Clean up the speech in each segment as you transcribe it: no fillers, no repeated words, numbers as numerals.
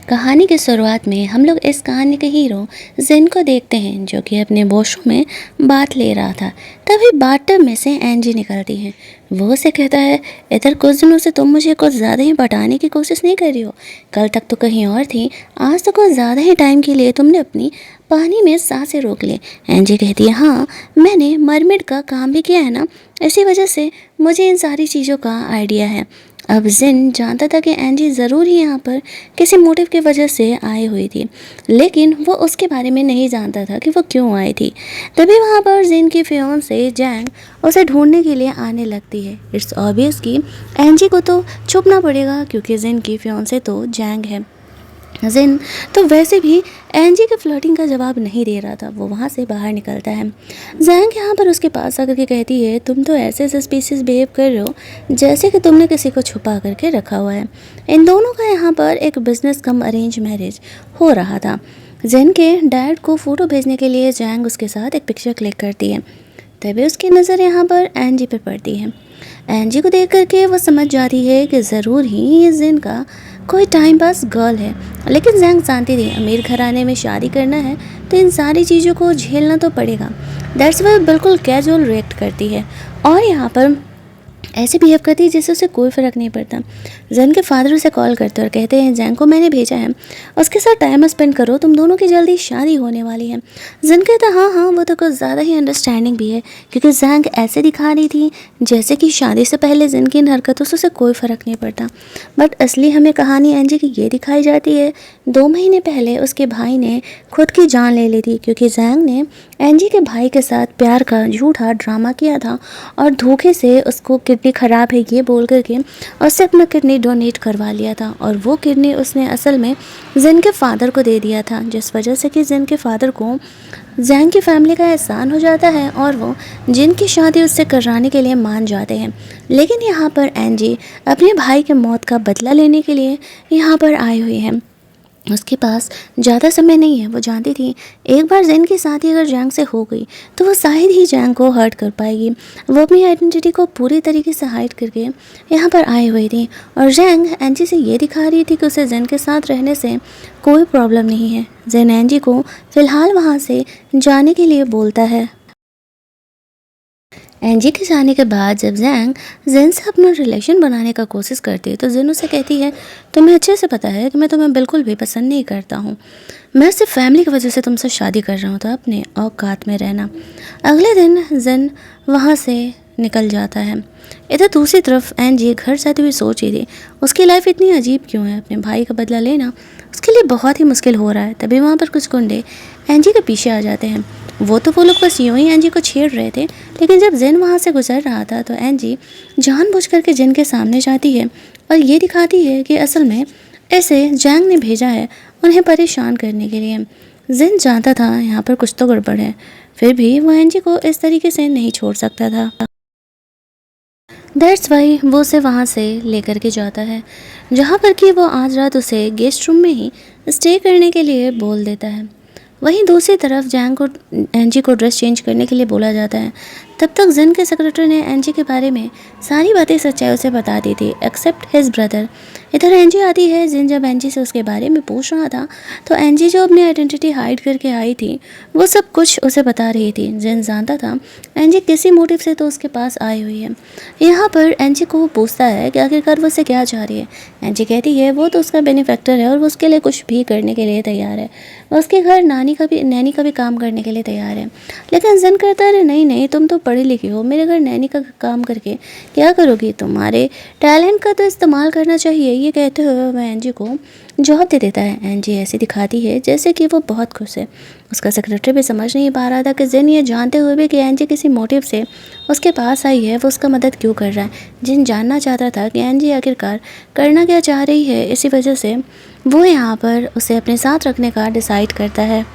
कहानी की शुरुआत में हम लोग इस कहानी के हीरो जिन को देखते हैं जो कि अपने वॉशरूम में बात ले रहा था। तभी बाथटब में से एंजी निकलती है। वो उसे कहता है, इधर कुछ दिनों से तुम मुझे कुछ ज़्यादा ही बताने की कोशिश नहीं कर रही हो। कल तक तो कहीं और थी, आज तो कुछ ज़्यादा ही टाइम के लिए तुमने अपनी पानी में सांसें रोक ली। एंजी कहती है, हाँ मैंने मरमेड का काम भी किया है ना, इसी वजह से मुझे इन सारी चीज़ों का आइडिया है। अब जिन जानता था कि एंजी ज़रूर ही यहाँ पर किसी मोटिव की वजह से आई हुई थी, लेकिन वो उसके बारे में नहीं जानता था कि वो क्यों आई थी। तभी वहाँ पर जिन की फियांसे जैंग उसे ढूंढने के लिए आने लगती है। इट्स ऑब्वियस कि एंजी को तो छुपना पड़ेगा क्योंकि जिन की फियांसे तो जैंग है। जिन तो वैसे भी एंजी के फ्लर्टिंग का जवाब नहीं दे रहा था। वो वहाँ से बाहर निकलता है। जैंग यहाँ पर उसके पास आकर के कहती है, तुम तो ऐसे सस्पिशियस बिहेव कर रहे हो जैसे कि तुमने किसी को छुपा करके रखा हुआ है। इन दोनों का यहाँ पर एक बिजनेस कम अरेंज मैरिज हो रहा था। जिन के डैड को फ़ोटो भेजने के लिए जैंग उसके साथ एक पिक्चर क्लिक करती है। तभी उसकी नज़र यहाँ पर एंजी पर पड़ती है। एंजी को देख करके वो समझ जाती है कि ज़रूर ही ये जिन का कोई टाइम पास गर्ल है। लेकिन जैंग जानती थी अमीर घराने में शादी करना है तो इन सारी चीज़ों को झेलना तो पड़ेगा। दैट्स वाई बिल्कुल कैजुअल रिएक्ट करती है और यहाँ पर ऐसे बिहेव करती है जिससे उसे कोई फ़र्क नहीं पड़ता। जैन के फादर उसे कॉल करते और कहते हैं, जैंग को मैंने भेजा है, उसके साथ टाइम स्पेंड करो, तुम दोनों की जल्दी शादी होने वाली है। जैन कहता हाँ हाँ वो तो कुछ ज़्यादा ही अंडरस्टैंडिंग भी है क्योंकि जैंग ऐसे दिखा रही थी जैसे कि शादी से पहले जिन की इन हरकतों से उसे कोई फ़र्क नहीं पड़ता। बट असली हमें कहानी एंजी की ये दिखाई जाती है, 2 महीने पहले उसके भाई ने खुद की जान ले ली थी क्योंकि जैंग ने एंजी के भाई के साथ प्यार का झूठा ड्रामा किया था और धोखे से उसको किडनी ख़राब है ये बोल करके उससे अपना किडनी डोनेट करवा लिया था। और वो किडनी उसने असल में जिन के फादर को दे दिया था, जिस वजह से कि जिन के फादर को जैंग की फैमिली का एहसान हो जाता है और वो जिन की शादी उससे कराने के लिए मान जाते हैं। लेकिन यहाँ पर एंजी अपने भाई के मौत का बदला लेने के लिए यहाँ पर आई हुई है। उसके पास ज़्यादा समय नहीं है। वो जानती थी एक बार जैन की शादी अगर जैंग से हो गई तो वो शायद ही जैंग को हर्ट कर पाएगी। वो अपनी आइडेंटिटी को पूरी तरीके से हाइड करके यहाँ पर आई हुई थी और जैंग एंजी से ये दिखा रही थी कि उसे जैन के साथ रहने से कोई प्रॉब्लम नहीं है। जैन एंजी को फ़िलहाल वहाँ से जाने के लिए बोलता है। एंजी के जाने के बाद जब जैंग जिन से अपना रिलेशन बनाने का कोशिश करती है तो जिन उसे कहती है, तुम्हें अच्छे से पता है कि मैं तुम्हें बिल्कुल भी पसंद नहीं करता हूँ, मैं सिर्फ फैमिली की वजह से तुमसे शादी कर रहा हूँ, तो अपने औकात में रहना। अगले दिन जिन वहाँ से निकल जाता है। इधर दूसरी तरफ एंजी घर जाते हुए सोच रही थी उसकी लाइफ इतनी अजीब क्यों है, अपने भाई का बदला लेना उसके लिए बहुत ही मुश्किल हो रहा है। तभी वहाँ पर कुछ गुंडे एंजी के पीछे आ जाते हैं। वो लोग बस यूं ही एंजी को छेड़ रहे थे, लेकिन जब जिन वहाँ से गुजर रहा था तो एंजी जानबूझ करके जिन के सामने जाती है और ये दिखाती है कि असल में ऐसे जैंग ने भेजा है उन्हें परेशान करने के लिए। जिन जानता था यहाँ पर कुछ तो गड़बड़ है, फिर भी वो एंजी को इस तरीके से नहीं छोड़ सकता था। दैट्स वाई वो उसे वहाँ से लेकर के जाता है जहाँ पर कि वो आज रात उसे गेस्ट रूम में ही स्टे करने के लिए बोल देता है। वहीं दूसरी तरफ जैंग को एंजी को ड्रेस चेंज करने के लिए बोला जाता है। तब तक जिन के सेक्रेटरी ने एंजी के बारे में सारी बातें सच्चाई उसे बता दी थी एक्सेप्ट हिज ब्रदर। इधर एंजी आती है। जिन जब एंजी से उसके बारे में पूछ रहा था तो एंजी जो अपनी आइडेंटिटी हाइड करके आई थी वो सब कुछ उसे बता रही थी। जिन जानता था एंजी किसी मोटिव से तो उसके पास आई हुई है। यहाँ पर एंजी को वो पूछता है कि आखिरकार वो उससे क्या चाह रही है। एंजी कहती है वो तो उसका बेनिफैक्टर है और वो उसके लिए कुछ भी करने के लिए तैयार है, वो उसके घर नैनी का भी काम करने के लिए तैयार है। लेकिन जिन कहता है, नहीं नहीं तुम तो पढ़ी लिखी हो, मेरे घर नैनी का काम करके क्या करोगी, तुम्हारे टैलेंट का तो इस्तेमाल करना चाहिए। ये कहते हुए वह एंजी को जॉब दे देता है। एंजी ऐसी दिखाती है जैसे कि वो बहुत खुश है। उसका सेक्रेटरी भी समझ नहीं पा रहा था कि जिन ये जानते हुए भी कि एंजी किसी मोटिव से उसके पास आई है वो उसका मदद क्यों कर रहा है। जिन जानना चाहता था कि एंजी आखिरकार करना क्या चाह रही है, इसी वजह से वो यहाँ पर उसे अपने साथ रखने का डिसाइड करता है।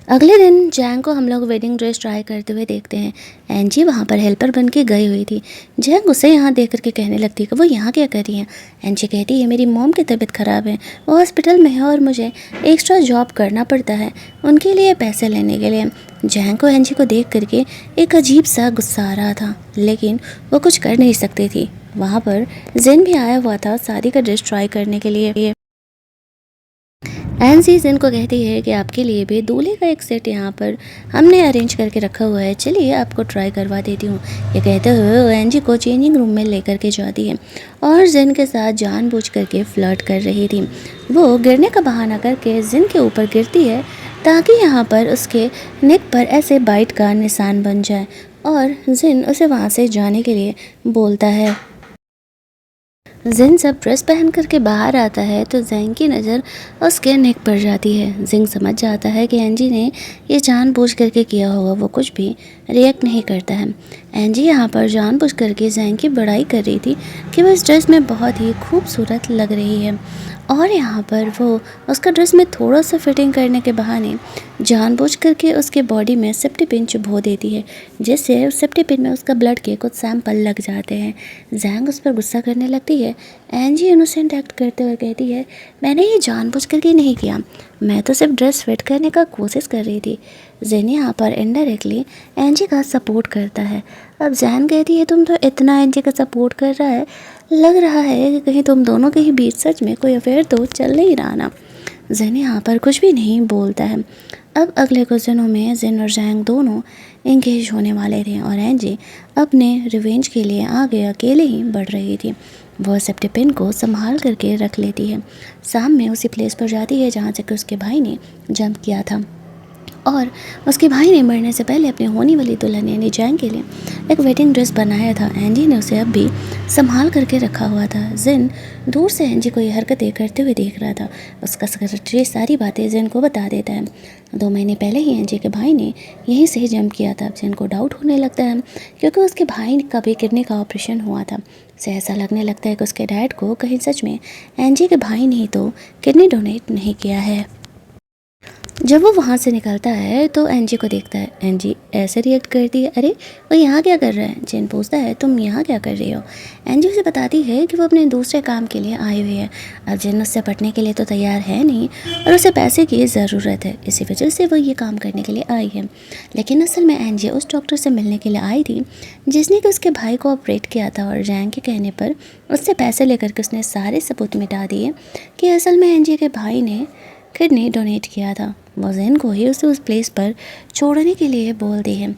अगले दिन जैंग को हम लोग वेडिंग ड्रेस ट्राई करते हुए देखते हैं। एंजी वहाँ पर हेल्पर बन के गई हुई थी। जैंग उसे यहाँ देख करके कहने लगती है कि वो यहाँ क्या कर रही है। एंजी कहती है मेरी मॉम की तबीयत ख़राब है, वो हॉस्पिटल में है और मुझे एक्स्ट्रा जॉब करना पड़ता है उनके लिए पैसे लेने के लिए। जैंग को एंजी को देख करके एक अजीब सा गुस्सा आ रहा था, लेकिन वो कुछ कर नहीं सकती थी। वहाँ पर जिन भी आया हुआ था शादी का ड्रेस ट्राई करने के लिए। एनजी जिन को कहती है कि आपके लिए भी दूल्हे का एक सेट यहाँ पर हमने अरेंज करके रखा हुआ है, चलिए आपको ट्राई करवा देती हूँ। ये कहते हुए वो एनजी को चेंजिंग रूम में लेकर के जाती है और जिन के साथ जानबूझ करके फ्लर्ट कर रही थी। वो गिरने का बहाना करके जिन के ऊपर गिरती है ताकि यहाँ पर उसके नेक पर ऐसे बाइट का निशान बन जाए और जिन उसे वहाँ से जाने के लिए बोलता है। जिंग जब ड्रेस पहन करके बाहर आता है तो जेंग की नज़र उसके नेक पर जाती है। जिंग समझ जाता है कि एंजी ने ये जानबूझ करके किया होगा, वो कुछ भी रिएक्ट नहीं करता है। एंजी यहाँ पर जानबूझ करके जेंग की बड़ाई कर रही थी कि वो इस ड्रेस में बहुत ही खूबसूरत लग रही है और यहाँ पर वो उसका ड्रेस में थोड़ा सा फिटिंग करने के बहाने जानबूझ करके उसके बॉडी में सेफ्टी पिन चुभो देती है, जिससे उस सेफ्टी पिन में उसका ब्लड के कुछ सैंपल लग जाते हैं। जैंग उस पर गुस्सा करने लगती है। एंजी इनोसेंट एक्ट करते हुए कहती है, मैंने ये जानबूझ करके नहीं किया, मैं तो सिर्फ ड्रेस फिट करने का कोशिश कर रही थी। जेन यहाँ पर इनडायरेक्टली एंजी का सपोर्ट करता है। अब जैन कहती है, तुम तो इतना एंजी का सपोर्ट कर रहा है, लग रहा है कि कहीं तुम दोनों के ही बीच सच में कोई अफेयर तो चल नहीं रहा ना। जेन यहाँ पर कुछ भी नहीं बोलता है। अब अगले कुछ दिनों में जिन और जैंग दोनों एंगेज होने वाले थे और एंजी अपने रिवेंज के लिए आगे अकेले ही बढ़ रही थी। वह सेफ्टी पिन को संभाल करके रख लेती है। शाम में उसी प्लेस पर जाती है जहाँ से कि उसके भाई ने जंप किया था और उसके भाई ने मरने से पहले अपनी होने वाली दुल्हन यानी जैंग के लिए एक वेडिंग ड्रेस बनाया था। एंजी ने उसे अब भी संभाल करके रखा हुआ था। जिन दूर से एंजी को ये हरकतें करते हुए देख रहा था। उसका सेक्रेटरी सारी बातें जिन को बता देता है। 2 महीने पहले ही एंजी के भाई ने यहीं से जंप किया था। जिन को डाउट होने लगता है क्योंकि उसके भाई का भी किडनी का ऑपरेशन हुआ था। उसे ऐसा लगने लगता है कि उसके डैड को कहीं सच में एंजी के भाई ने तो किडनी डोनेट नहीं किया है। जब वो वहाँ से निकलता है तो एंजी को देखता है। एंजी ऐसे रिएक्ट करती है, अरे वो यहाँ क्या कर रहा है। जिन पूछता है, तुम यहाँ क्या कर रही हो। एंजी उसे बताती है कि वो अपने दूसरे काम के लिए आई हुई है। अब जिन उससे पटने के लिए तो तैयार है नहीं और उसे पैसे की ज़रूरत है, इसी वजह से वो ये काम करने के लिए आई है। लेकिन असल में एंजी उस डॉक्टर से मिलने के लिए आई थी जिसने कि उसके भाई को ऑपरेट किया था और जैंग के कहने पर उससे पैसे लेकर के उसने सारे सबूत मिटा दिए कि असल में एंजी के भाई ने किडनी डोनेट किया था। वो जेन को ही उसे उस प्लेस पर छोड़ने के लिए बोलती है।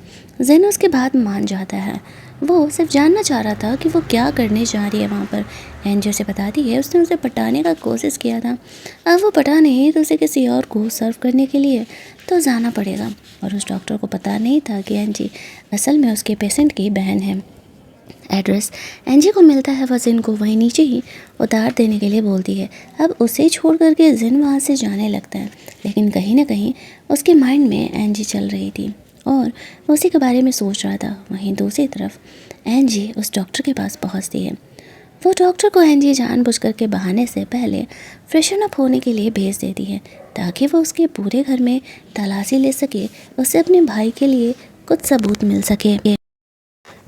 जेन उसके बात मान जाता है। वो सिर्फ जानना चाह रहा था कि वो क्या करने जा रही है वहाँ पर। एंजी उसे बताती है उसने उसे पटाने का कोशिश किया था, अब वो पटा नहीं तो उसे किसी और को सर्व करने के लिए तो जाना पड़ेगा। और उस डॉक्टर को पता नहीं था कि एंजी असल में उसके पेशेंट की बहन है। एड्रेस एंजी को मिलता है। वह जिन को वहीं नीचे ही उतार देने के लिए बोलती है। अब उसे छोड़ करके जिन वहाँ से जाने लगता है, लेकिन कहीं ना कहीं उसके माइंड में एंजी चल रही थी और उसी के बारे में सोच रहा था। वहीं दूसरी तरफ एंजी उस डॉक्टर के पास पहुँचती है। वो डॉक्टर को एंजी जानबूझ करके बहाने से पहले फ्रेशन अप होने के लिए भेज देती है ताकि वो उसके पूरे घर में तलाशी ले सके, उससे अपने भाई के लिए कुछ सबूत मिल सके।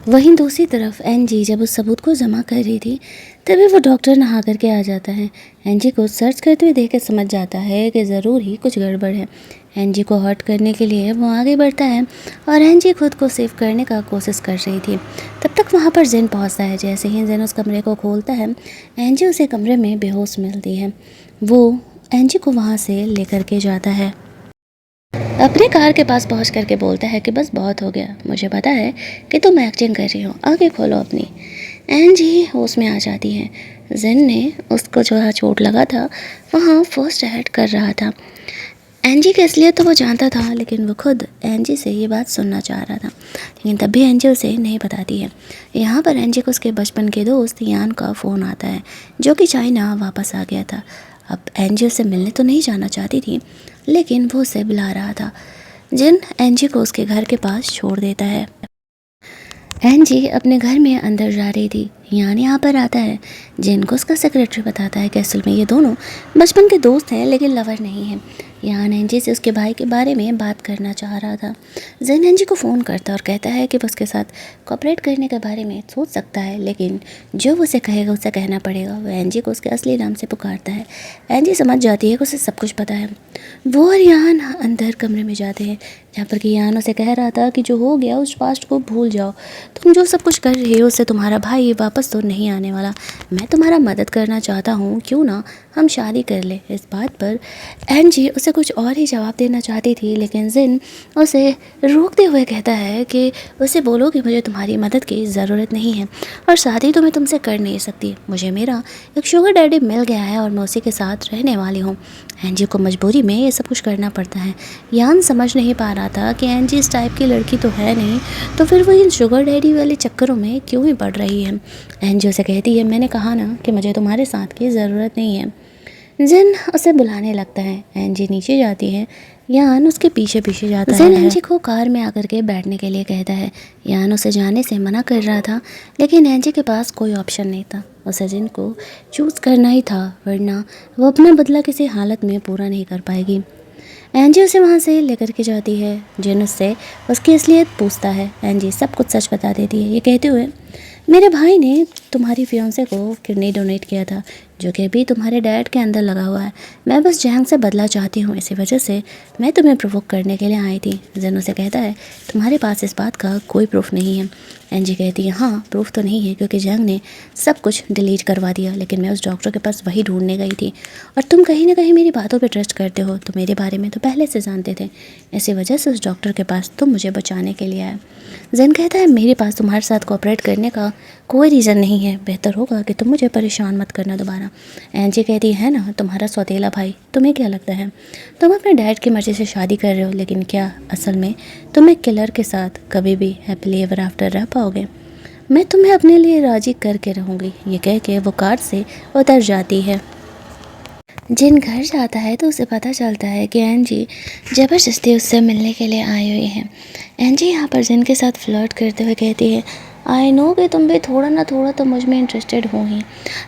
वहीं दूसरी तरफ एंजी जब उस सबूत को जमा कर रही थी तभी वो डॉक्टर नहा करके आ जाता है। एंजी को सर्च करते हुए देख के समझ जाता है कि ज़रूर ही कुछ गड़बड़ है। एंजी को हर्ट करने के लिए वो आगे बढ़ता है और एंजी खुद को सेव करने का कोशिश कर रही थी। तब तक वहाँ पर जिन पहुँचता है। जैसे ही जिन उस कमरे को खोलता है एंजी उसे कमरे में बेहोश मिलती है। वो एंजी को वहाँ से लेकर के जाता है। अपने कार के पास पहुंच करके बोलता है कि बस बहुत हो गया, मुझे पता है कि तुम एक्टिंग कर रही हो, आगे खोलो अपनी। एंजी होश में आ जाती है। जिन ने उसको जो चोट लगा था वहाँ फर्स्ट एड कर रहा था। एंजी के असलियत तो वो जानता था, लेकिन वो खुद एंजी से ये बात सुनना चाह रहा था, लेकिन तब भी एंजी उसे नहीं बताती है। यहाँ पर एंजी को उसके बचपन के दोस्त यान का फ़ोन आता है जो कि चाइना वापस आ गया था। अब एंजी उससे मिलने तो नहीं जाना चाहती थी, लेकिन वो उसे बुला रहा था। जिन एंजी को उसके घर के पास छोड़ देता है। एंजी अपने घर में अंदर जा रही थी। यान यहाँ पर आता है। जिन को उसका सेक्रेटरी बताता है कि असल में ये दोनों बचपन के दोस्त हैं लेकिन लवर नहीं हैं। यान एंजी से उसके भाई के बारे में बात करना चाह रहा था। जिन एंजी को फ़ोन करता है और कहता है कि वो उसके साथ कोऑपरेट करने के बारे में सोच सकता है, लेकिन जो वो उसे कहेगा उसे कहना पड़ेगा। वह एंजी को उसके असली नाम से पुकारता है। एंजी समझ जाती है कि उसे सब कुछ पता है। वो और यान अंदर कमरे में जाते हैं, जहाँ पर कि यान उसे कह रहा था कि जो हो गया उस पास्ट को भूल जाओ। तुम जो सब कुछ कर रही हो उससे तुम्हारा भाई वापस तो नहीं आने वाला। मैं तुम्हारा मदद करना चाहता हूँ, क्यों ना हम शादी कर ले। इस बात पर एंजी उसे कुछ और ही जवाब देना चाहती थी, लेकिन जिन उसे रोकते हुए कहता है कि उसे बोलो कि मुझे तुम्हारी मदद की ज़रूरत नहीं है और शादी तो मैं तुमसे कर नहीं सकती। मुझे मेरा एक शुगर डैडी मिल गया है और मैं उसी के साथ रहने वाली हूँ। एंजी को मजबूरी में ये सब कुछ करना पड़ता है। यान समझ नहीं पा रहा था कि एंजी इस टाइप की लड़की तो है नहीं, तो फिर वो इन शुगर डैडी वाले चक्करों में क्यों ही पड़ रही है। एंजी उसे कहती है, मैंने कहा ना कि मुझे तुम्हारे साथ की ज़रूरत नहीं है। जिन उसे बुलाने लगता है। एंजी नीचे जाती है। यान उसके पीछे पीछे जाता है। जिन एंजी को कार में आकर के बैठने के लिए कहता है। यान उसे जाने से मना कर रहा था, लेकिन एंजी के पास कोई ऑप्शन नहीं था। उसे जिन को चूज़ करना ही था, वरना वो अपना बदला किसी हालत में पूरा नहीं कर पाएगी। एंजी उसे वहाँ से लेकर के जाती है। जिन उससे उसकी असलियत पूछता है। एंजी सब कुछ सच बता देती है, ये कहते हुए, मेरे भाई ने तुम्हारी फियांसे को किडनी डोनेट किया था, जो कि अभी तुम्हारे डैड के अंदर लगा हुआ है। मैं बस जैंग से बदला चाहती हूँ, इसी वजह से मैं तुम्हें प्रोवोक करने के लिए आई थी। जिन उसे कहता है, तुम्हारे पास इस बात का कोई प्रूफ नहीं है। एंजी कहती है, हाँ प्रूफ तो नहीं है, क्योंकि जैंग ने सब कुछ डिलीट करवा दिया, लेकिन मैं उस डॉक्टर के पास वही ढूंढने गई थी। और तुम कहीं ना कहीं मेरी बातों पर ट्रस्ट करते हो, तो मेरे बारे में तो पहले से जानते थे, इसी वजह से उस डॉक्टर के पास तुम मुझे बचाने के लिए आए। जिन कहता है, मेरे पास तुम्हारे साथ कोऑपरेट करने का कोई रीज़न नहीं है, बेहतर होगा कि तुम मुझे परेशान मत करना दोबारा। एंजी कहती है ना, तुम्हारा सौतेला भाई, तुम्हें क्या लगता है तुम अपने डैड की मर्ज़ी से शादी कर रहे हो, लेकिन क्या असल में तुम एक किलर के साथ कभी भी हैप्पीली एवर आफ्टर रह पाओगे? मैं तुम्हें अपने लिए राज़ी करके रहूँगी। ये कह के वो कार से उतर जाती है। जिन घर जाता है तो उसे पता चलता है कि एंजी ज़बरदस्ती उससे मिलने के लिए आई हुई है। एंजी यहाँ पर जिन के साथ फ्लर्ट करते हुए कहती है, आई नो कि तुम भी थोड़ा ना थोड़ा तो मुझ में इंटरेस्टेड हो ही,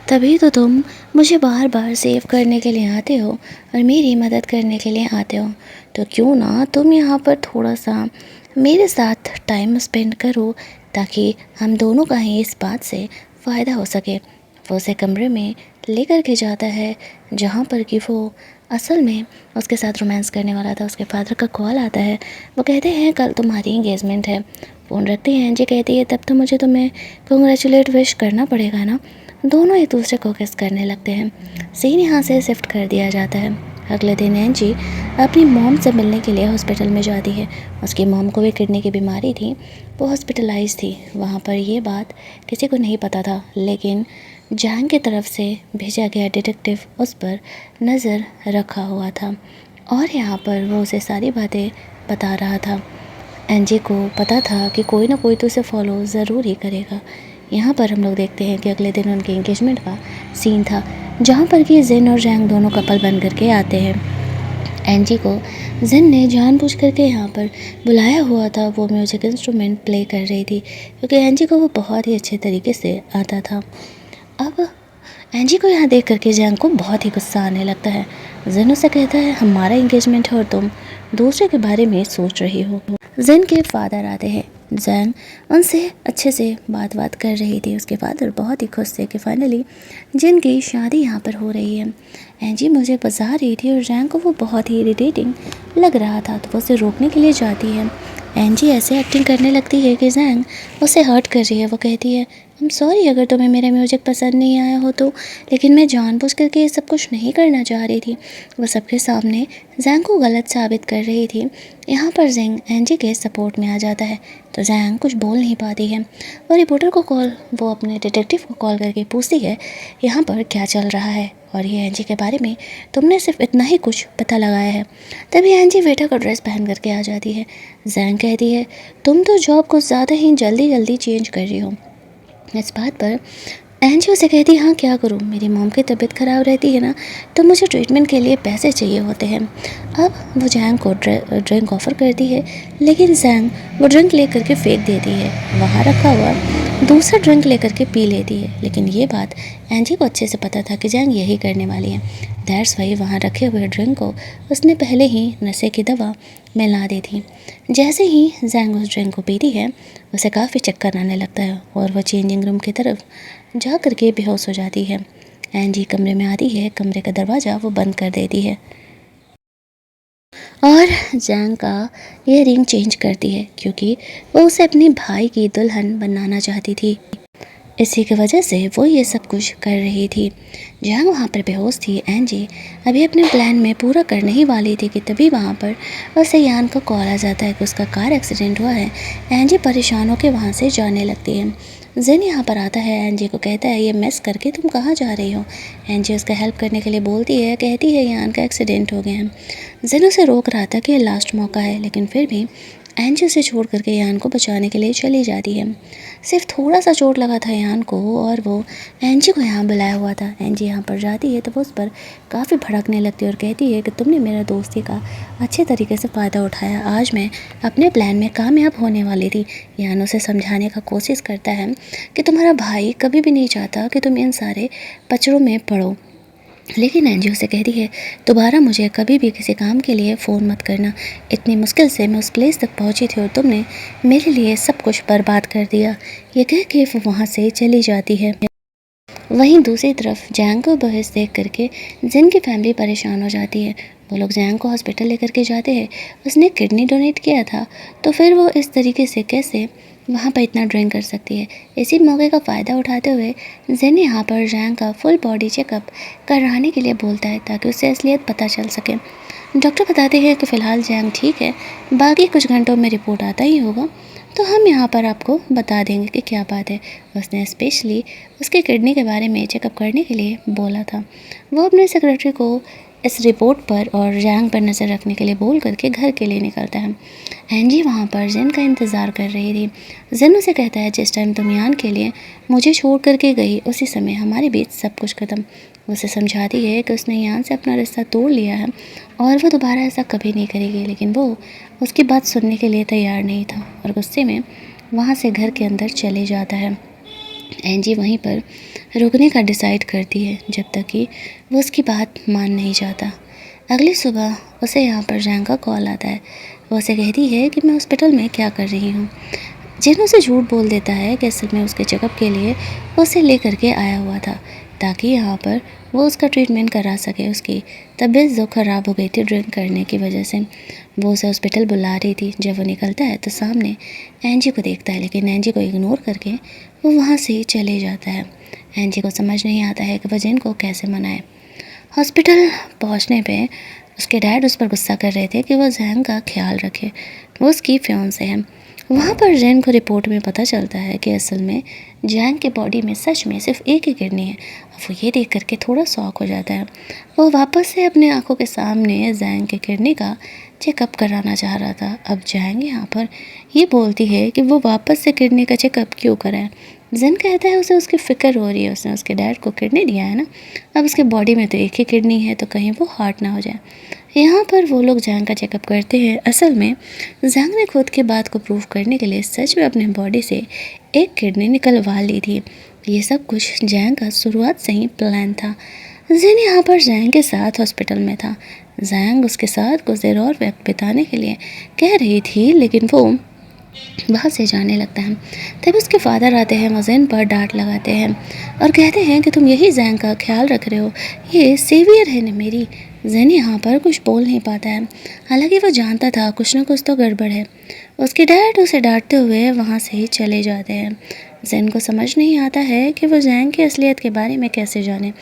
तभी तो तुम मुझे बार बार सेव करने के लिए आते हो और मेरी मदद करने के लिए आते हो। तो क्यों ना तुम यहाँ पर थोड़ा सा मेरे साथ टाइम स्पेंड करो, ताकि हम दोनों का ही इस बात से फ़ायदा हो सके। वो उसे कमरे में लेकर के जाता है, जहाँ पर कि वो असल में उसके साथ रोमांस करने वाला था। उसके फादर का कॉल आता है। वो कहते हैं, कल तुम्हारी इंगेजमेंट है। फ़ोन रखते हैं। एंजी कहती है, तब तो मुझे तुम्हें कंग्रेचुलेट विश करना पड़ेगा ना। दोनों एक दूसरे को किस करने लगते हैं। सीन यहाँ से शिफ्ट कर दिया जाता है। अगले दिन एंजी अपनी मॉम से मिलने के लिए हॉस्पिटल में जाती है। उसकी मॉम को भी किडनी की बीमारी थी, वो हॉस्पिटलाइज थी। वहाँ पर ये बात किसी को नहीं पता था, लेकिन जैंग की तरफ से भेजा गया डिटेक्टिव उस पर नज़र रखा हुआ था और यहाँ पर वो उसे सारी बातें बता रहा था। एंजी को पता था कि कोई ना कोई तो उसे फॉलो ज़रूर ही करेगा। यहाँ पर हम लोग देखते हैं कि अगले दिन उनके एंगेजमेंट का सीन था, जहाँ पर कि जिन और जैंग दोनों कपल बन करके आते हैं। एंजी को जिन ने जानबूझ करके यहाँ पर बुलाया हुआ था। वो म्यूज़िक इंस्ट्रूमेंट प्ले कर रही थी, क्योंकि एंजी को वो बहुत ही अच्छे तरीके से आता था। अब एंजी को यहाँ देख करके जैंग को बहुत ही गुस्सा आने लगता है। जिन उसे कहता है, हमारा एंगेजमेंट है और तुम दूसरे के बारे में सोच रही हो। जिन के फादर आते हैं। जैंग उनसे अच्छे से बात कर रही थी। उसके फादर बहुत ही खुश थे कि फाइनली जिन की शादी यहाँ पर हो रही है। एंजी मुझे बता रही थी और जैंग को वो बहुत ही इरिटेटिंग लग रहा था, तो वो उसे रोकने के लिए जाती है। एंजी ऐसे एक्टिंग करने लगती है कि जैंग उसे हर्ट कर रही है। वो कहती है, आई एम सॉरी अगर तुम्हें मेरा म्यूज़िक पसंद नहीं आया हो तो, लेकिन मैं जानबूझ करके ये सब कुछ नहीं करना चाह रही थी। वो सबके सामने जैंग को गलत साबित कर रही थी। यहाँ पर जैंग एंजी के सपोर्ट में आ जाता है, तो जैंग कुछ बोल नहीं पाती है। वो अपने डिटेक्टिव को कॉल करके पूछती है, यहाँ पर क्या चल रहा है और ये एंजी के बारे में तुमने सिर्फ इतना ही कुछ पता लगाया है। तभी एंजी वेटर का ड्रेस पहन करके आ जाती है। जैंग कहती है, तुम तो जॉब को ज़्यादा ही जल्दी चेंज कर रही हो। इस बात पर एंजी उसे कहती है, हाँ क्या करूँ, मेरी मॉम की तबीयत ख़राब रहती है ना, तो मुझे ट्रीटमेंट के लिए पैसे चाहिए होते हैं। अब वो जैंग को ड्रिंक ऑफ़र करती है, लेकिन जैंग वो ड्रिंक लेकर के फेंक देती है। वहाँ रखा हुआ दूसरा ड्रिंक लेकर के पी लेती है, लेकिन ये बात एंजी को अच्छे से पता था कि जैंग यही करने वाली है। दैट्स वाई वहाँ रखे हुए ड्रिंक को उसने पहले ही नशे की दवा मिला दी थी। जैसे ही जैंग उस ड्रिंक को पीती है उसे काफ़ी चक्कर आने लगता है और वह चेंजिंग रूम की तरफ जा कर के बेहोश हो जाती है। एंजी कमरे में आती है, कमरे का दरवाज़ा वो बंद कर देती है और जैंग का इयररिंग चेंज करती है क्योंकि वो उसे अपने भाई की दुल्हन बनाना चाहती थी। इसी की वजह से वो ये सब कुछ कर रही थी। जैंग वहाँ पर बेहोश थी। एंजी अभी अपने प्लान में पूरा करने ही वाली थी कि तभी वहाँ पर उसे यान का कॉल आ जाता है कि उसका कार एक्सीडेंट हुआ है। एंजी परेशान होकर वहाँ से जाने लगती है। जिन यहाँ पर आता है, एंजी को कहता है ये मिस करके तुम कहाँ जा रही हो। एंजी उसका हेल्प करने के लिए बोलती है, कहती है यान का एक्सीडेंट हो गया है। जिन उसे रोक रहा था कि ये लास्ट मौका है, लेकिन फिर भी एंजी उसे छोड़ करके यान को बचाने के लिए चली जाती है। सिर्फ थोड़ा सा चोट लगा था यान को और वो एंजी को यहाँ बुलाया हुआ था। एंजी यहाँ पर जाती है तो वो उस पर काफ़ी भड़कने लगती है और कहती है कि तुमने मेरा दोस्ती का अच्छे तरीके से फ़ायदा उठाया, आज मैं अपने प्लान में कामयाब होने वाली थी। यान उसे समझाने का कोशिश करता है कि तुम्हारा भाई कभी भी नहीं चाहता कि तुम इन सारे पचड़ों में पड़ो, लेकिन एंजी उसे कहती है दोबारा मुझे कभी भी किसी काम के लिए फ़ोन मत करना। इतनी मुश्किल से मैं उस प्लेस तक पहुंची थी और तुमने मेरे लिए सब कुछ बर्बाद कर दिया। ये कह के वो वहाँ से चली जाती है। वहीं दूसरी तरफ जैंग को बहस देख करके जिन की फैमिली परेशान हो जाती है। वो लोग जैंग को हॉस्पिटल लेकर के जाते हैं। उसने किडनी डोनेट किया था तो फिर वो इस तरीके से कैसे वहाँ पर इतना ड्रिंक कर सकती है। इसी मौके का फ़ायदा उठाते हुए जिन यहाँ पर जैंग का फुल बॉडी चेकअप कराने के लिए बोलता है ताकि उससे असलियत पता चल सके। डॉक्टर बताते हैं कि फ़िलहाल जैंग ठीक है, बाकी कुछ घंटों में रिपोर्ट आता ही होगा तो हम यहाँ पर आपको बता देंगे कि क्या बात है। उसने स्पेशली उसके किडनी के बारे में चेकअप करने के लिए बोला था। वो अपने सेक्रेटरी को इस रिपोर्ट पर और जैंग पर नज़र रखने के लिए बोल करके घर के लिए निकलता है। एंजी वहाँ पर जिन का इंतज़ार कर रही थी। जिन उसे कहता है जिस टाइम तुम यान के लिए मुझे छोड़ करके गई उसी समय हमारे बीच सब कुछ ख़त्म। उसे समझाती है कि उसने यान से अपना रिश्ता तोड़ लिया है और वो दोबारा ऐसा कभी नहीं करेगी, लेकिन वो उसकी बात सुनने के लिए तैयार नहीं था और गुस्से में वहाँ से घर के अंदर चले जाता है। एंजी वहीं पर रुकने का डिसाइड करती है जब तक कि वो उसकी बात मान नहीं जाता। अगली सुबह उसे यहाँ पर जैंग का कॉल आता है। वो उसे कहती है कि मैं हॉस्पिटल में क्या कर रही हूँ। जिन उसे झूठ बोल देता है कि असल में उसके चेकअप के लिए उसे ले करके आया हुआ था ताकि यहाँ पर वो उसका ट्रीटमेंट करा सके। उसकी तबीयत जो ख़राब हो गई थी ड्रिंक करने की वजह से, वो उसे हॉस्पिटल बुला रही थी। जब वो निकलता है तो सामने एंजी को देखता है, लेकिन एंजी को इग्नोर करके वो वहाँ से चले जाता है। एंजी को समझ नहीं आता है कि वह जिन को कैसे मनाए। हॉस्पिटल पहुँचने पे उसके डैड उस पर गुस्सा कर रहे थे कि वह जैंग का ख्याल रखे, वो उसकी फियांसे है। वहाँ पर जैन को रिपोर्ट में पता चलता है कि असल में जैंग के बॉडी में सच में सिर्फ एक ही किडनी है। अब वो ये देख करके थोड़ा शॉक हो जाता है। वो वापस से अपने आंखों के सामने जैंग के किडनी का चेकअप कराना चाह रहा था। अब जैंग यहाँ पर ये बोलती है कि वो वापस से किडनी का चेकअप क्यों कराए। जैन कहता है उसे उसकी फ़िक्र हो रही है, उसने उसके डैड को किडनी दिया है ना, अब उसके बॉडी में तो एक ही किडनी है तो कहीं वो हार्ट ना हो जाए। यहाँ पर वो लोग जैंग का चेकअप करते हैं। असल में जैंग ने खुद की बात को प्रूव करने के लिए सच में अपने बॉडी से एक किडनी निकलवा ली थी। ये सब कुछ जैंग का शुरुआत से ही प्लान था। जैन यहाँ पर जैंग के साथ हॉस्पिटल में था। जैंग उसके साथ कुछ देर और वक्त बिताने के लिए कह रही थी, लेकिन वो वहाँ से जाने लगता है। तब उसके फादर आते हैं, वो जैन पर डांट लगाते हैं और कहते हैं कि तुम यही जैंग का ख्याल रख रहे हो, ये सेवियर है न मेरी। जैन यहाँ पर कुछ बोल नहीं पाता है, हालांकि वो जानता था कुछ ना कुछ तो गड़बड़ है। उसके डैड उसे डांटते हुए वहाँ से चले जाते हैं। जैन को समझ नहीं आता है कि वो जैंग की असलियत के बारे में कैसे जाने।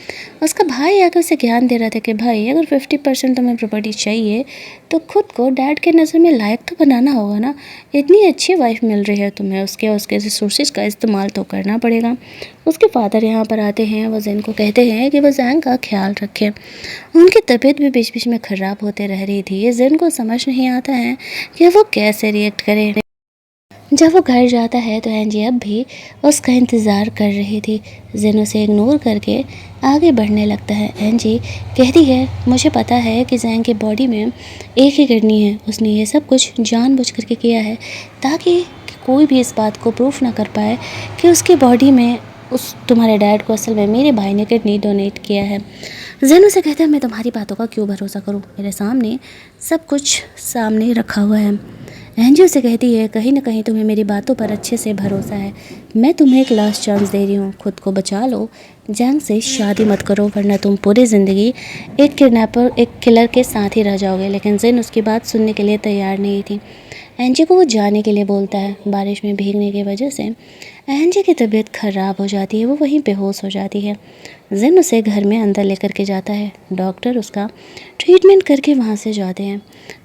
उसका भाई आकर उसे ज्ञान दे रहा था कि भाई अगर 50% तुम्हें प्रॉपर्टी चाहिए तो खुद को डैड के नज़र में लायक तो बनाना होगा ना। इतनी अच्छी वाइफ मिल रही है तुम्हें, उसके रिसोर्सेज का इस्तेमाल तो करना पड़ेगा। उसके फादर यहाँ पर आते हैं, वो जैन को कहते हैं कि वो जैंग का ख्याल रखे। उनकी तबीयत भी बीच बीच में ख़राब होते रह रही थी। जैन को समझ नहीं आता है कि वो कैसे रिएक्ट करे। जब वो घर जाता है तो एंजी अब भी उसका इंतज़ार कर रही थी। जिन उसे इग्नोर करके आगे बढ़ने लगता है। एंजी कहती है मुझे पता है कि जैंग की बॉडी में एक ही किडनी है, उसने ये सब कुछ जानबूझ करके किया है ताकि कोई भी इस बात को प्रूफ ना कर पाए कि उसकी बॉडी में उस तुम्हारे डैड को असल में मेरे भाई ने किडनी डोनेट किया है। जैन उसे कहता है मैं तुम्हारी बातों का क्यों भरोसा करूँ, मेरे सामने सब कुछ सामने रखा हुआ है। एंजी उसे कहती है कहीं ना कहीं तुम्हें मेरी बातों पर अच्छे से भरोसा है, मैं तुम्हें एक लास्ट चांस दे रही हूँ, खुद को बचा लो, जैंग से शादी मत करो वरना तुम पूरी ज़िंदगी एक किडनैपर एक किलर के साथ ही रह जाओगे। लेकिन जिन उसकी बात सुनने के लिए तैयार नहीं थी। एंजी को वो जाने के लिए बोलता है। बारिश में भीगने की वजह से एंजी की तबीयत ख़राब हो जाती है, वो वहीं बेहोश हो जाती है। जिन उसे घर में अंदर लेकर के जाता है, डॉक्टर उसका ट्रीटमेंट करके वहाँ से जाते हैं।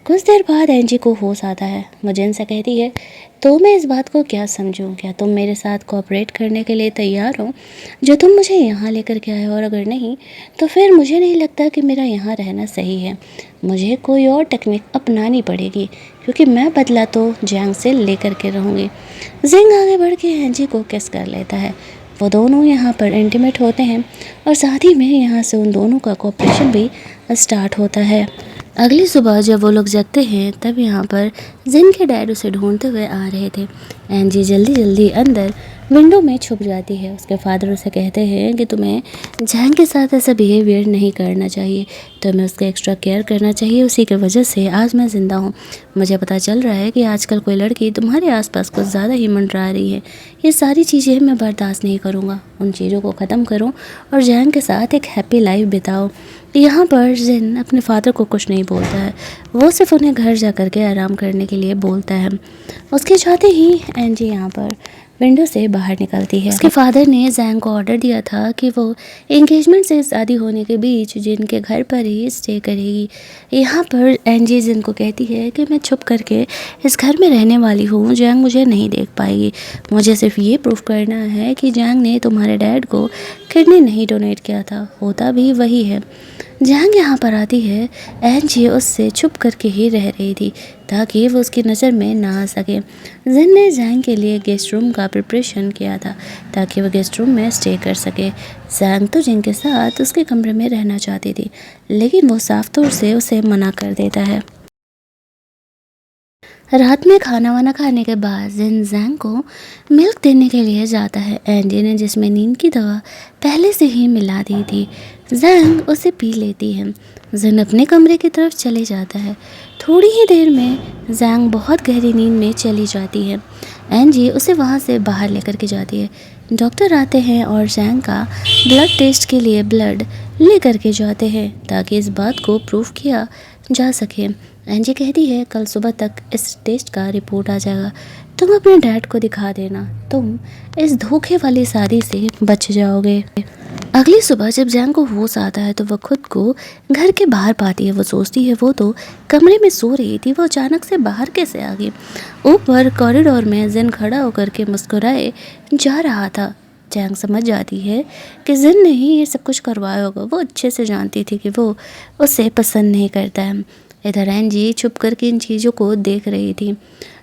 कुछ देर बाद एंजी को होश आता है। वो जिन से कहती है तो मैं इस बात को क्या समझूं, क्या तुम मेरे साथ कोऑपरेट करने के लिए तैयार हो जो तुम मुझे यहाँ लेकर के आए हो, और अगर नहीं तो फिर मुझे नहीं लगता कि मेरा यहाँ रहना सही है, मुझे कोई और टेक्निक अपनानी पड़ेगी क्योंकि मैं बदला तो जैंग से लेकर के रहूँगी। जिंग आगे बढ़ के एंजी को किस कर लेता है। वो दोनों यहाँ पर इंटीमेट होते हैं और साथ ही में यहाँ से उन दोनों का कोऑपरेशन भी स्टार्ट होता है। अगली सुबह जब वो लोग जगते हैं तब यहाँ पर जिन के डैड उसे ढूंढते हुए आ रहे थे। एंजी जल्दी जल्दी अंदर विंडो में छुप जाती है। उसके फादर उसे कहते हैं कि तुम्हें जैंग के साथ ऐसा बिहेवियर नहीं करना चाहिए, तुम्हें उसका एक्स्ट्रा केयर करना चाहिए, उसी की वजह से आज मैं ज़िंदा हूँ। मुझे पता चल रहा है कि आजकल कोई लड़की तुम्हारे आसपास कुछ ज़्यादा ही मंडरा रही है, ये सारी चीज़ें मैं बर्दाश्त नहीं करूँगा, उन चीज़ों को ख़त्म करो और जैंग के साथ एक हैप्पी लाइफ बिताओ। यहाँ पर जिन अपने फादर को कुछ नहीं बोलता है, वो सिर्फ उन्हें घर जा कर के आराम करने के लिए बोलता है। उसके जाते ही एंजी यहाँ पर विंडो से बाहर निकलती है। उसके फादर ने जैंग को ऑर्डर दिया था कि वो एंगेजमेंट से शादी होने के बीच जिनके घर पर ही स्टे करेगी। यहाँ पर एंजी जिन को कहती है कि मैं छुप करके इस घर में रहने वाली हूँ, जैंग मुझे नहीं देख पाएगी, मुझे सिर्फ ये प्रूफ करना है कि जैंग ने तुम्हारे डैड को किडनी नहीं डोनेट किया था, होता भी वही है। जैंग यहाँ पर आती है। एंजी उससे छुप करके ही रह रही थी ताकि वो उसकी नज़र में ना आ सके। जिन ने जैंग के लिए गेस्ट रूम का प्रिपरेशन किया था ताकि वो गेस्ट रूम में स्टे कर सके। जैंग तो जिन के साथ उसके कमरे में रहना चाहती थी, लेकिन वो साफ तौर से उसे मना कर देता है। रात में खाना वाना खाने के बाद जिन जैंग को मिल्क देने के लिए जाता है। एंजी ने जिसमें नींद की दवा पहले से ही मिला दी थी, जैंग उसे पी लेती है। जिन अपने कमरे की तरफ चले जाता है। थोड़ी ही देर में जैंग बहुत गहरी नींद में चली जाती है। एंजी उसे वहाँ से बाहर लेकर के जाती है। डॉक्टर आते हैं और जैंग का ब्लड टेस्ट के लिए ब्लड लेकर के जाते हैं ताकि इस बात को प्रूफ किया जा सके। एंजी कहती है कल सुबह तक इस टेस्ट का रिपोर्ट आ जाएगा, तुम अपने डैड को दिखा देना, तुम इस धोखे वाली शादी से बच जाओगे। अगली सुबह जब जैंग को होश आता है तो वह खुद को घर के बाहर पाती है। वो सोचती है वो तो कमरे में सो रही थी, वो अचानक से बाहर कैसे आ गई। ऊपर कॉरिडोर में जिन खड़ा होकर के मुस्कुराए जा रहा था। जैंग समझ जाती है कि जिन ने ही ये सब कुछ करवाया होगा। वो अच्छे से जानती थी कि वो उसे पसंद नहीं करता है। इधर एंजी छुप करके इन चीज़ों को देख रही थी।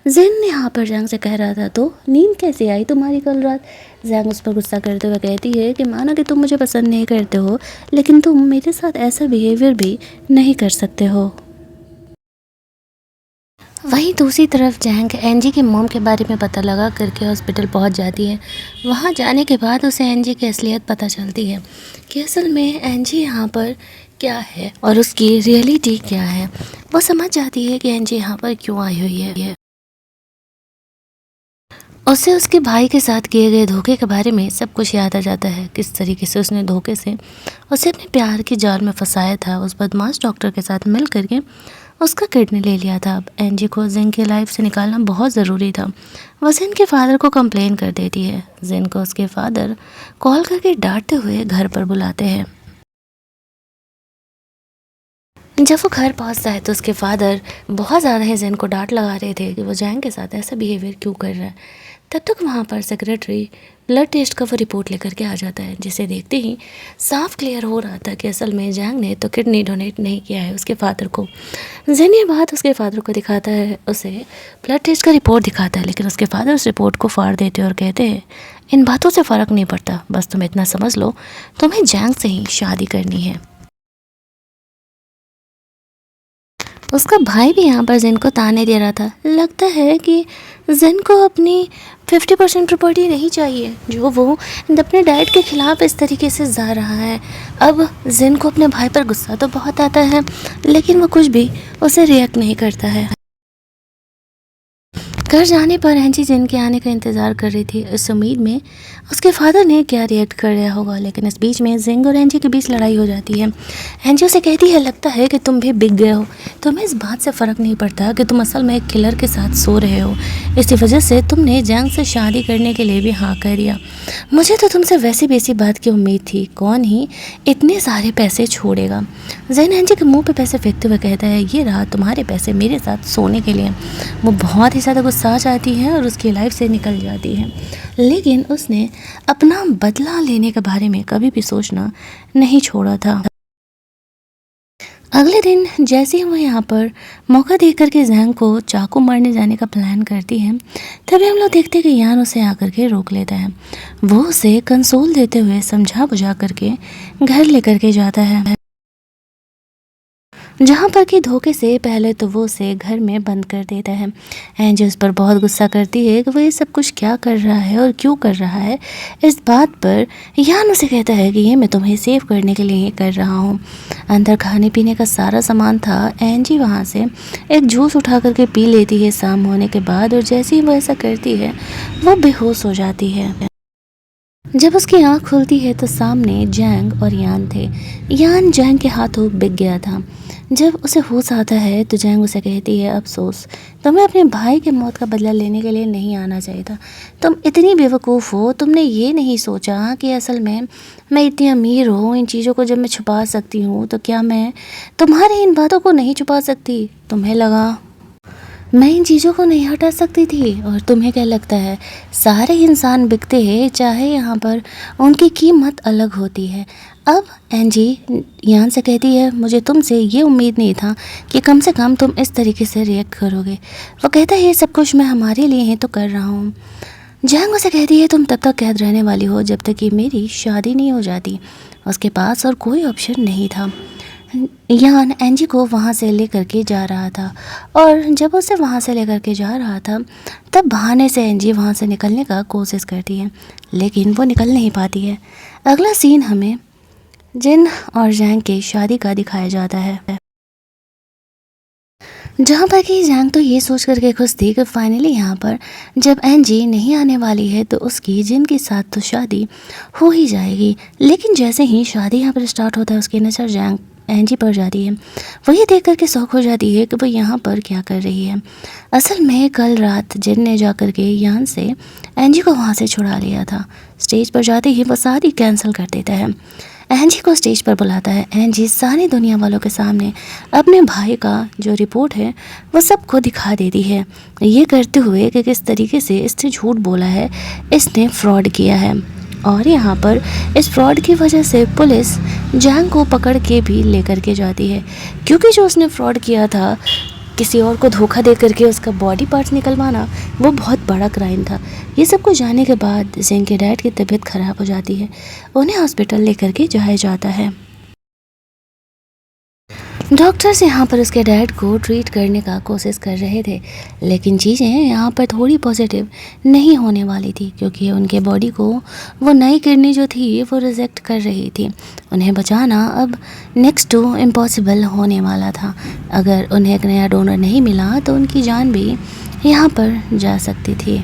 जिन यहाँ पर जैंग से कह रहा था तो नींद कैसे आई तुम्हारी कल रात। जैंग उस पर गुस्सा करते हुए कहती है कि माना कि तुम मुझे पसंद नहीं करते हो, लेकिन तुम मेरे साथ ऐसा बिहेवियर भी नहीं कर सकते हो। वहीं दूसरी तरफ जैंग एंजी के मॉम के बारे में पता लगा करके हॉस्पिटल पहुंच जाती है। वहां जाने के बाद उसे एंजी की असलियत पता चलती है कि असल में एंजी यहाँ पर क्या है और उसकी रियलिटी क्या है। वो समझ जाती है कि एंजी यहाँ पर क्यों आई हुई है। उसे उसके भाई के साथ किए गए धोखे के बारे में सब कुछ याद आ जाता है, किस तरीके से उसने धोखे से उसे अपने प्यार की जाल में फंसाया था, उस बदमाश डॉक्टर के साथ मिल करके उसका किडनी ले लिया था। अब एंजी को जिन की लाइफ से निकालना बहुत ज़रूरी था। वह जिन के फादर को कंप्लेन कर देती है। जिन को उसके फादर कॉल करके डांटते हुए घर पर बुलाते हैं। जब वो घर पहुंचता है तो उसके फादर बहुत ज़्यादा ही जिन को डांट लगा रहे थे कि वो जैंग के साथ ऐसा बिहेवियर क्यों कर रहा है। तब तक वहाँ पर सेक्रेटरी ब्लड टेस्ट का वो रिपोर्ट लेकर के आ जाता है, जिसे देखते ही साफ क्लियर हो रहा था कि असल में जैंग ने तो किडनी डोनेट नहीं किया है उसके फादर को। जिन ये बात उसके फादर को दिखाता है, उसे ब्लड टेस्ट का रिपोर्ट दिखाता है, लेकिन उसके फादर उस रिपोर्ट को फाड़ देते और कहते हैं इन बातों से फ़र्क नहीं पड़ता, बस तुम इतना समझ लो तुम्हें जैंग से ही शादी करनी है। उसका भाई भी यहाँ पर जिन को ताने दे रहा था। लगता है कि जिन को अपनी 50% प्रॉपर्टी नहीं चाहिए जो वो अपने डैड के खिलाफ इस तरीके से जा रहा है। अब जिन को अपने भाई पर गुस्सा तो बहुत आता है, लेकिन वो कुछ भी उसे रिएक्ट नहीं करता है। घर जाने पर एंजी जिन के आने का इंतज़ार कर रही थी, इस उम्मीद में उसके फादर ने क्या रिएक्ट कर रहा होगा। लेकिन इस बीच में जिंग और एंजी के बीच लड़ाई हो जाती है। एंजी उसे कहती है, लगता है कि तुम भी बिक गए हो, तुम्हें इस बात से फ़र्क नहीं पड़ता कि तुम असल में एक किलर के साथ सो रहे हो, इसी वजह से तुमने जंग से शादी करने के लिए भी हाँ कर दिया। मुझे तो तुमसे वैसी बेसी बात की उम्मीद थी, कौन ही इतने सारे पैसे छोड़ेगा। जैन एंजी के मुंह पे पैसे फेंकते हुए कहता है, ये रहा तुम्हारे पैसे मेरे साथ सोने के लिए। वो बहुत ही ज़्यादा गुस्सा जाती है और उसकी लाइफ से निकल जाती है, लेकिन उसने अपना बदला लेने के बारे में कभी भी सोचना नहीं छोड़ा था। अगले दिन जैसे ही वो यहाँ पर मौका देख करके जैंग को चाकू मारने जाने का प्लान करती है, तभी हम लोग देखते हैं कि यान उसे आकर के रोक लेता है। वो उसे कंसोल देते हुए समझा बुझा करके घर लेकर के जाता है, जहाँ पर कि धोखे से पहले तो वो उसे घर में बंद कर देता है। एंजी उस पर बहुत गुस्सा करती है कि वो ये सब कुछ क्या कर रहा है और क्यों कर रहा है। इस बात पर यान उसे कहता है कि ये मैं तुम्हें सेव करने के लिए ही कर रहा हूँ। अंदर खाने पीने का सारा सामान था। एंजी वहाँ से एक जूस उठा करके पी लेती है शाम होने के बाद, और जैसे ही वो ऐसा करती है वो बेहोश हो जाती है। जब उसकी आँख खुलती है तो सामने जैंग और यान थे। यान जैंग के हाथों बिक गया था। जब उसे होश आता है तो जैंग उसे कहती है, अफसोस, तुम्हें अपने भाई के मौत का बदला लेने के लिए नहीं आना चाहिए था। तुम इतनी बेवकूफ़ हो, तुमने ये नहीं सोचा कि असल में मैं इतनी अमीर हूँ, इन चीज़ों को जब मैं छुपा सकती हूँ तो क्या मैं तुम्हारी इन बातों को नहीं छुपा सकती। तुम्हें लगा मैं इन चीज़ों को नहीं हटा सकती थी, और तुम्हें क्या लगता है सारे इंसान बिकते हैं, चाहे यहाँ पर उनकी कीमत अलग होती है। अब एंजी यान से कहती है, मुझे तुमसे ये उम्मीद नहीं था कि कम से कम तुम इस तरीके से रिएक्ट करोगे। वो कहता है, ये सब कुछ मैं हमारे लिए ही तो कर रहा हूँ। जैंग उसे कहती है, तुम तब तक कैद रहने वाली हो जब तक कि मेरी शादी नहीं हो जाती। उसके पास और कोई ऑप्शन नहीं था। यान एंजी को वहाँ से लेकर के जा रहा था, और जब उसे वहाँ से लेकर के जा रहा था तब बहाने से एंजी वहाँ से निकलने का कोशिश करती है, लेकिन वो निकल नहीं पाती है। अगला सीन हमें जिन और जैंग की शादी का दिखाया जाता है, जहाँ पर कि जैंग तो ये सोच करके खुश थी कि फाइनली यहाँ पर जब एंजी नहीं आने वाली है तो उसकी जिन के साथ तो शादी हो ही जाएगी। लेकिन जैसे ही शादी यहाँ पर स्टार्ट होता है उसकी नज़र जैंग एंजी पर जाती है। वो ये देख करके शौक हो जाती है कि वो यहाँ पर क्या कर रही है। असल में कल रात जिन ने जा कर के यान से एंजी को वहाँ से छुड़ा लिया था। स्टेज पर जाते ही वो शादी कैंसिल कर देता है। एंजी को स्टेज पर बुलाता है। एंजी सारी दुनिया वालों के सामने अपने भाई का जो रिपोर्ट है वो सबको दिखा देती है, ये करते हुए कि किस तरीके से इसने झूठ बोला है, इसने फ्रॉड किया है। और यहाँ पर इस फ्रॉड की वजह से पुलिस जैंग को पकड़ के भी लेकर के जाती है, क्योंकि जो उसने फ्रॉड किया था, किसी और को धोखा दे करके उसका बॉडी पार्ट्स निकलवाना, वो बहुत बड़ा क्राइम था। ये सब कुछ जानने के बाद जिंग के डैड की तबीयत ख़राब हो जाती है। उन्हें हॉस्पिटल लेकर के जाया जाता है। डॉक्टर्स यहाँ पर उसके डैड को ट्रीट करने का कोशिश कर रहे थे, लेकिन चीज़ें यहाँ पर थोड़ी पॉजिटिव नहीं होने वाली थी, क्योंकि उनके बॉडी को वो नई किडनी जो थी वो रिजेक्ट कर रही थी। उन्हें बचाना अब नेक्स्ट टू इम्पॉसिबल होने वाला था। अगर उन्हें एक नया डोनर नहीं मिला तो उनकी जान भी यहाँ पर जा सकती थी।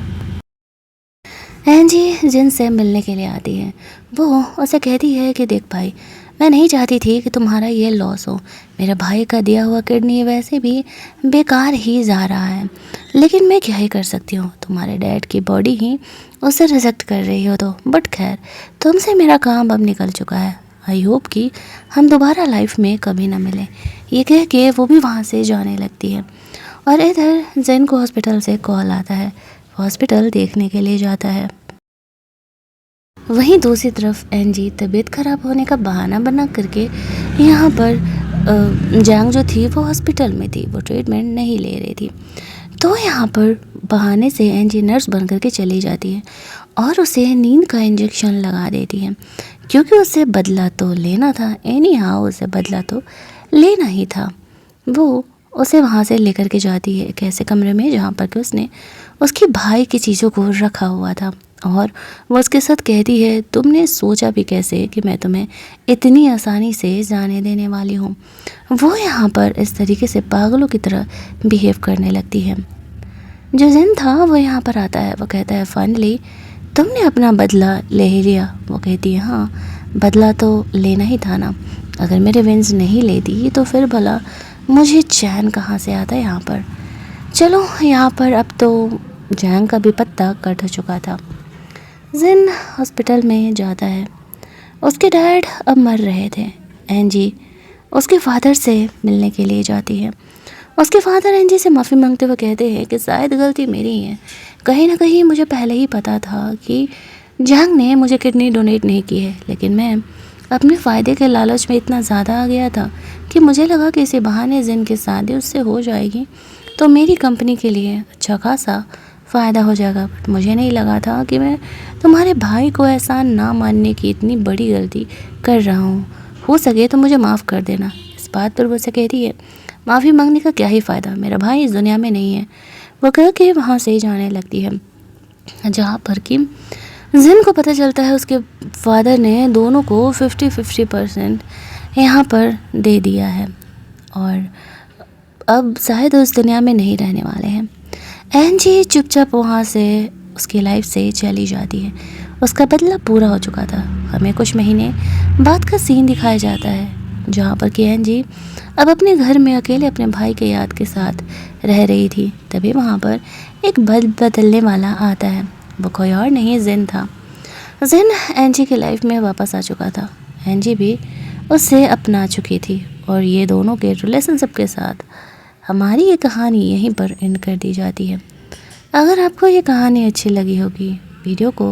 एंजी जिन से मिलने के लिए आती है। वो उसे कहती है कि देख भाई, मैं नहीं चाहती थी कि तुम्हारा ये लॉस हो। मेरे भाई का दिया हुआ किडनी वैसे भी बेकार ही जा रहा है, लेकिन मैं क्या ही कर सकती हूँ, तुम्हारे डैड की बॉडी ही उसे रिजेक्ट कर रही हो तो। बट खैर, तुमसे मेरा काम अब निकल चुका है। आई होप कि हम दोबारा लाइफ में कभी ना मिलें। ये कह के वो भी वहाँ से जाने लगती है, और इधर जैन को हॉस्पिटल से कॉल आता है। हॉस्पिटल देखने के लिए जाता है। वहीं दूसरी तरफ एंजी तबीयत ख़राब होने का बहाना बना करके यहाँ पर जैंग जो थी वो हॉस्पिटल में थी, वो ट्रीटमेंट नहीं ले रही थी। तो यहाँ पर बहाने से एंजी नर्स बन करके चली जाती है और उसे नींद का इंजेक्शन लगा देती है, क्योंकि उसे बदला तो लेना था, एनी हाउ उसे बदला तो लेना ही था। वो उसे वहाँ से लेकर के जाती है एक ऐसे कमरे में जहाँ पर कि उसने उसके भाई की चीज़ों को रखा हुआ था। और वो उसके साथ कहती है, तुमने सोचा भी कैसे कि मैं तुम्हें इतनी आसानी से जाने देने वाली हूँ। वो यहाँ पर इस तरीके से पागलों की तरह बिहेव करने लगती है। जो जिन था वो यहाँ पर आता है। वो कहता है, फाइनली तुमने अपना बदला ले ही लिया। वो कहती है, हाँ बदला तो लेना ही था ना। अगर मेरे विंस नहीं लेती तो फिर भला मुझे चैन कहाँ से आता यहाँ पर। चलो यहाँ पर अब तो जैंग का भी पत्ता कट चुका था। जिन हॉस्पिटल में जाता है। उसके डैड अब मर रहे थे। एंजी उसके फादर से मिलने के लिए जाती है। उसके फादर एंजी से माफ़ी मांगते हुए कहते हैं कि शायद गलती मेरी है। कहीं ना कहीं मुझे पहले ही पता था कि जैंग ने मुझे किडनी डोनेट नहीं की है, लेकिन मैं अपने फ़ायदे के लालच में इतना ज़्यादा आ गया था कि मुझे लगा कि इसी बहाने जिन की शादी उससे हो जाएगी तो मेरी कंपनी के लिए अच्छा खासा फ़ायदा हो जाएगा। बट मुझे नहीं लगा था कि मैं तुम्हारे भाई को एहसान ना मानने की इतनी बड़ी गलती कर रहा हूँ। हो सके तो मुझे माफ़ कर देना। इस बात पर वो उसे कहती है, माफ़ी मांगने का क्या ही फ़ायदा, मेरा भाई इस दुनिया में नहीं है। वो कह के वहाँ से जाने लगती है, जहाँ पर कि जिन को पता चलता है उसके फादर ने दोनों को 50-50% यहाँ पर दे दिया है और अब शायद उस दुनिया में नहीं रहने वाले हैं। एंजी चुपचाप वहाँ से उसकी लाइफ से चली जाती है। उसका बदला पूरा हो चुका था। हमें कुछ महीने बाद का सीन दिखाया जाता है जहाँ पर कि एंजी अब अपने घर में अकेले अपने भाई के याद के साथ रह रही थी। तभी वहाँ पर एक बदलने वाला आता है। वो कोई और नहीं जिन था। जिन एंजी की लाइफ में वापस आ चुका था। एंजी भी उससे अपना चुकी थी और ये दोनों के रिलेशनशिप के साथ हमारी ये कहानी यहीं पर एंड कर दी जाती है। अगर आपको ये कहानी अच्छी लगी होगी, वीडियो को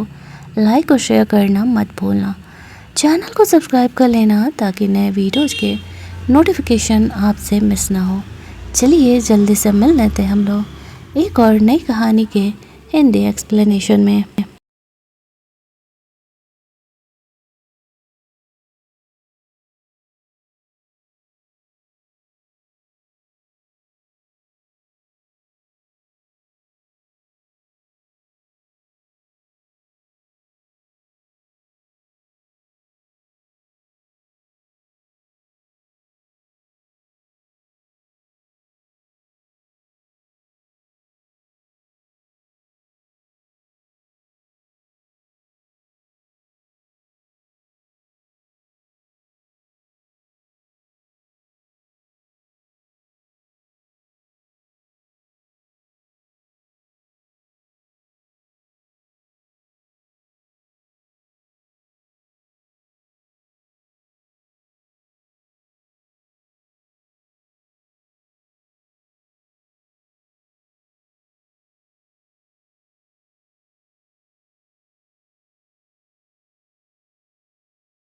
लाइक और शेयर करना मत भूलना। चैनल को सब्सक्राइब कर लेना ताकि नए वीडियोज़ के नोटिफिकेशन आपसे मिस ना हो। चलिए जल्दी से मिल लेते हैं हम लोग एक और नई कहानी के हिंदी एक्सप्लेनेशन में।